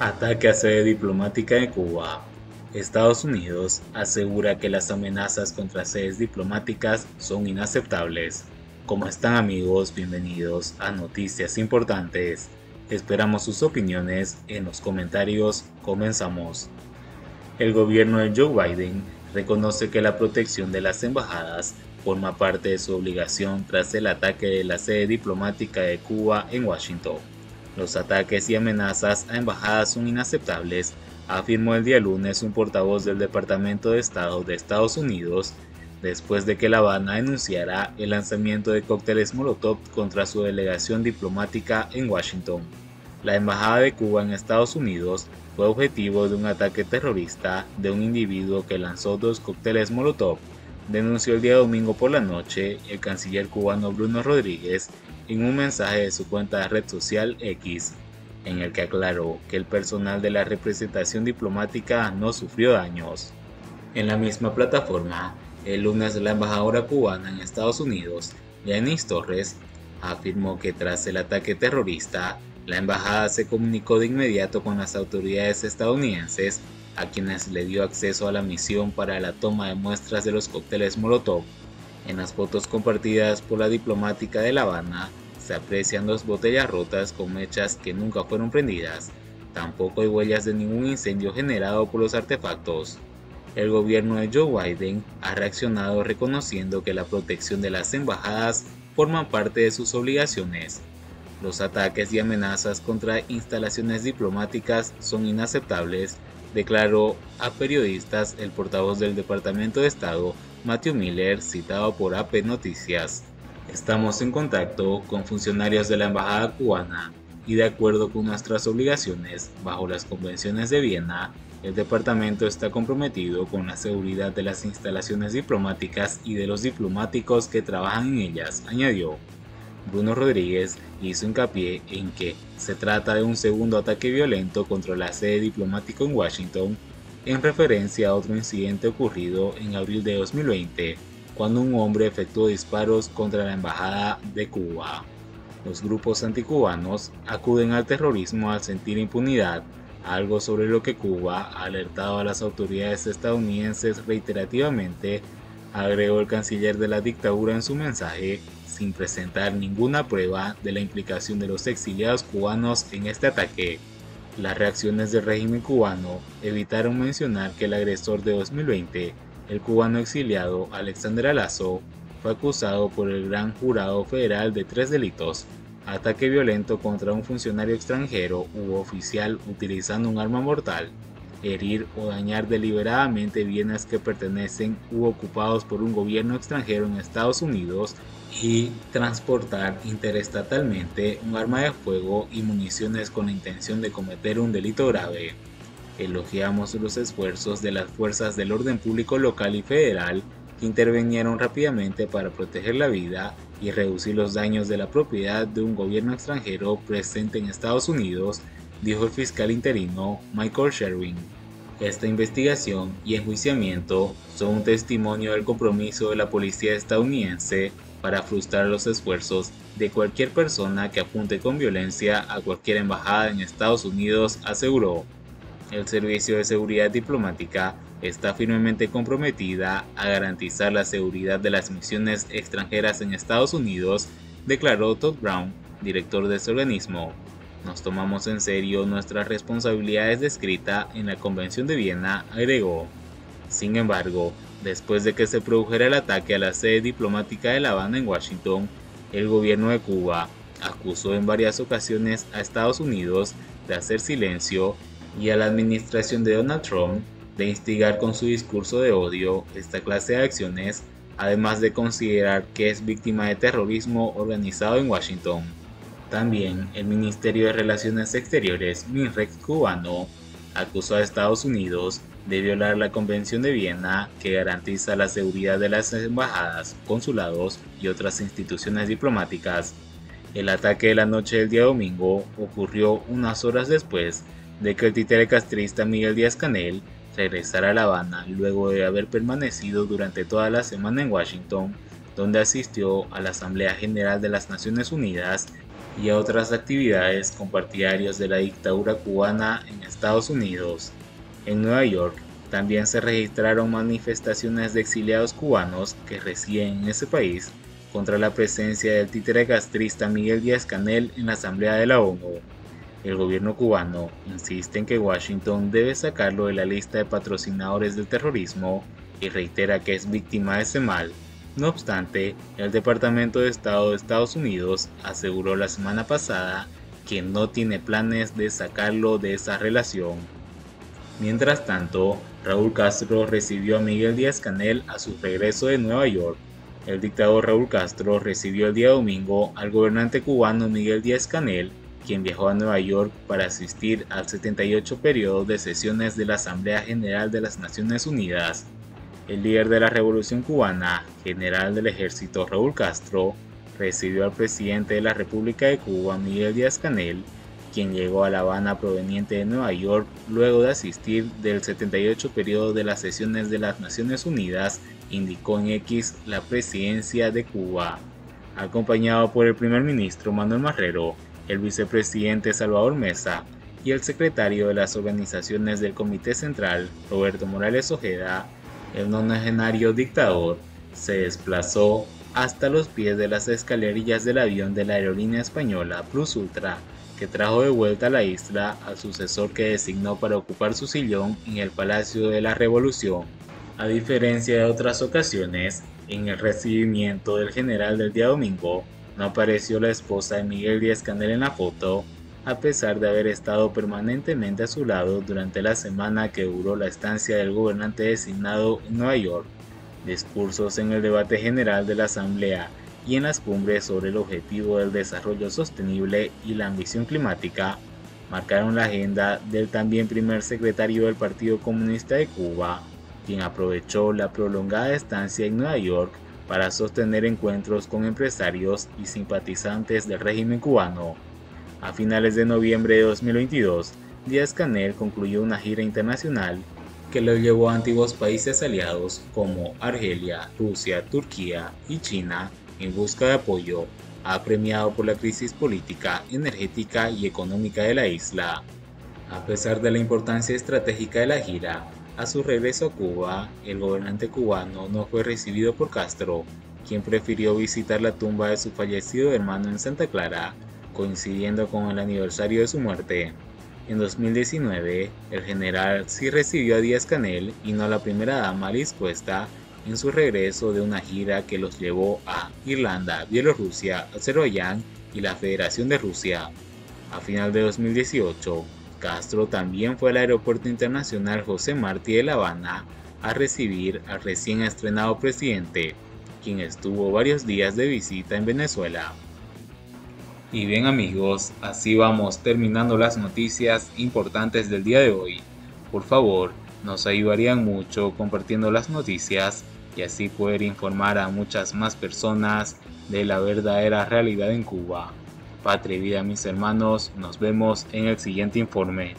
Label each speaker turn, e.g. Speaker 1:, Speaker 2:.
Speaker 1: Ataque a sede diplomática de Cuba. Estados Unidos asegura que las amenazas contra sedes diplomáticas son inaceptables. ¿Cómo están, amigos? Bienvenidos a Noticias Importantes. Esperamos sus opiniones en los comentarios. Comenzamos. El gobierno de Joe Biden reconoce que la protección de las embajadas forma parte de su obligación tras el ataque de la sede diplomática de Cuba en Washington. Los ataques y amenazas a embajadas son inaceptables, afirmó el día lunes un portavoz del Departamento de Estado de Estados Unidos, después de que La Habana denunciara el lanzamiento de cócteles Molotov contra su delegación diplomática en Washington. La embajada de Cuba en Estados Unidos fue objetivo de un ataque terrorista de un individuo que lanzó 2 cócteles Molotov, denunció el día domingo por la noche el canciller cubano Bruno Rodríguez en un mensaje de su cuenta de red social X, en el que aclaró que el personal de la representación diplomática no sufrió daños. En la misma plataforma, el lunes la embajadora cubana en Estados Unidos, Yanis Torres, afirmó que tras el ataque terrorista, la embajada se comunicó de inmediato con las autoridades estadounidenses, a quienes le dio acceso a la misión para la toma de muestras de los cócteles Molotov. En las fotos compartidas por la diplomática de La Habana, se aprecian 2 botellas rotas con mechas que nunca fueron prendidas. Tampoco hay huellas de ningún incendio generado por los artefactos. El gobierno de Joe Biden ha reaccionado reconociendo que la protección de las embajadas forma parte de sus obligaciones. Los ataques y amenazas contra instalaciones diplomáticas son inaceptables, declaró a periodistas el portavoz del Departamento de Estado, Matthew Miller, citado por AP Noticias. Estamos en contacto con funcionarios de la embajada cubana y de acuerdo con nuestras obligaciones bajo las convenciones de Viena, el departamento está comprometido con la seguridad de las instalaciones diplomáticas y de los diplomáticos que trabajan en ellas, añadió. Bruno Rodríguez hizo hincapié en que se trata de un segundo ataque violento contra la sede diplomática en Washington, en referencia a otro incidente ocurrido en abril de 2020, cuando un hombre efectuó disparos contra la embajada de Cuba. Los grupos anticubanos acuden al terrorismo al sentir impunidad, algo sobre lo que Cuba ha alertado a las autoridades estadounidenses reiterativamente, agregó el canciller de la dictadura en su mensaje, sin presentar ninguna prueba de la implicación de los exiliados cubanos en este ataque. Las reacciones del régimen cubano evitaron mencionar que el agresor de 2020, el cubano exiliado Alexander Lazo, fue acusado por el Gran Jurado Federal de 3 delitos: ataque violento contra un funcionario extranjero u oficial utilizando un arma mortal, herir o dañar deliberadamente bienes que pertenecen u ocupados por un gobierno extranjero en Estados Unidos y transportar interestatalmente un arma de fuego y municiones con la intención de cometer un delito grave. Elogiamos los esfuerzos de las fuerzas del orden público local y federal que intervinieron rápidamente para proteger la vida y reducir los daños de la propiedad de un gobierno extranjero presente en Estados Unidos, dijo el fiscal interino Michael Sherwin. Esta investigación y enjuiciamiento son un testimonio del compromiso de la policía estadounidense para frustrar los esfuerzos de cualquier persona que apunte con violencia a cualquier embajada en Estados Unidos, aseguró. El Servicio de Seguridad Diplomática está firmemente comprometida a garantizar la seguridad de las misiones extranjeras en Estados Unidos, declaró Todd Brown, director de ese organismo. Nos tomamos en serio nuestras responsabilidades descritas en la Convención de Viena, agregó. Sin embargo, después de que se produjera el ataque a la sede diplomática de La Habana en Washington, el gobierno de Cuba acusó en varias ocasiones a Estados Unidos de hacer silencio y a la administración de Donald Trump de instigar con su discurso de odio esta clase de acciones, además de considerar que es víctima de terrorismo organizado en Washington. También el Ministerio de Relaciones Exteriores, MINREX cubano, acusó a Estados Unidos de violar la Convención de Viena que garantiza la seguridad de las embajadas, consulados y otras instituciones diplomáticas. El ataque de la noche del día domingo ocurrió unas horas después de que el títere castrista Miguel Díaz-Canel regresara a La Habana luego de haber permanecido durante toda la semana en Washington, donde asistió a la Asamblea General de las Naciones Unidas y a otras actividades con partidarios de la dictadura cubana en Estados Unidos. En Nueva York también se registraron manifestaciones de exiliados cubanos que residen en ese país contra la presencia del títere castrista Miguel Díaz-Canel en la Asamblea de la ONU. El gobierno cubano insiste en que Washington debe sacarlo de la lista de patrocinadores del terrorismo y reitera que es víctima de ese mal. No obstante, el Departamento de Estado de Estados Unidos aseguró la semana pasada que no tiene planes de sacarlo de esa relación. Mientras tanto, Raúl Castro recibió a Miguel Díaz-Canel a su regreso de Nueva York. El dictador Raúl Castro recibió el día domingo al gobernante cubano Miguel Díaz-Canel, quien viajó a Nueva York para asistir al 78 periodo de sesiones de la Asamblea General de las Naciones Unidas. El líder de la Revolución Cubana, general del ejército Raúl Castro, recibió al presidente de la República de Cuba, Miguel Díaz-Canel, quien llegó a La Habana proveniente de Nueva York luego de asistir del 78 periodo de las sesiones de las Naciones Unidas, indicó en X la presidencia de Cuba. Acompañado por el primer ministro Manuel Marrero, el vicepresidente Salvador Mesa y el secretario de las organizaciones del Comité Central, Roberto Morales Ojeda, el nonagenario dictador se desplazó hasta los pies de las escalerillas del avión de la aerolínea española Plus Ultra, que trajo de vuelta a la isla al sucesor que designó para ocupar su sillón en el Palacio de la Revolución. A diferencia de otras ocasiones, en el recibimiento del general del día domingo, no apareció la esposa de Miguel Díaz-Canel en la foto, a pesar de haber estado permanentemente a su lado durante la semana que duró la estancia del gobernante designado en Nueva York. Discursos en el debate general de la Asamblea y en las cumbres sobre el objetivo del desarrollo sostenible y la ambición climática marcaron la agenda del también primer secretario del Partido Comunista de Cuba, quien aprovechó la prolongada estancia en Nueva York para sostener encuentros con empresarios y simpatizantes del régimen cubano. A finales de noviembre de 2022, Díaz-Canel concluyó una gira internacional que lo llevó a antiguos países aliados como Argelia, Rusia, Turquía y China en busca de apoyo, apremiado por la crisis política, energética y económica de la isla. A pesar de la importancia estratégica de la gira, a su regreso a Cuba, el gobernante cubano no fue recibido por Castro, quien prefirió visitar la tumba de su fallecido hermano en Santa Clara, coincidiendo con el aniversario de su muerte. En 2019, el general sí recibió a Díaz-Canel y no a la primera dama Liz Cuesta en su regreso de una gira que los llevó a Irlanda, Bielorrusia, Azerbaiyán y la Federación de Rusia. A final de 2018, Castro también fue al Aeropuerto Internacional José Martí de La Habana a recibir al recién estrenado presidente, quien estuvo varios días de visita en Venezuela. Y bien amigos, así vamos terminando las noticias importantes del día de hoy. Por favor, nos ayudarían mucho compartiendo las noticias y así poder informar a muchas más personas de la verdadera realidad en Cuba. Patria y vida mis hermanos, nos vemos en el siguiente informe.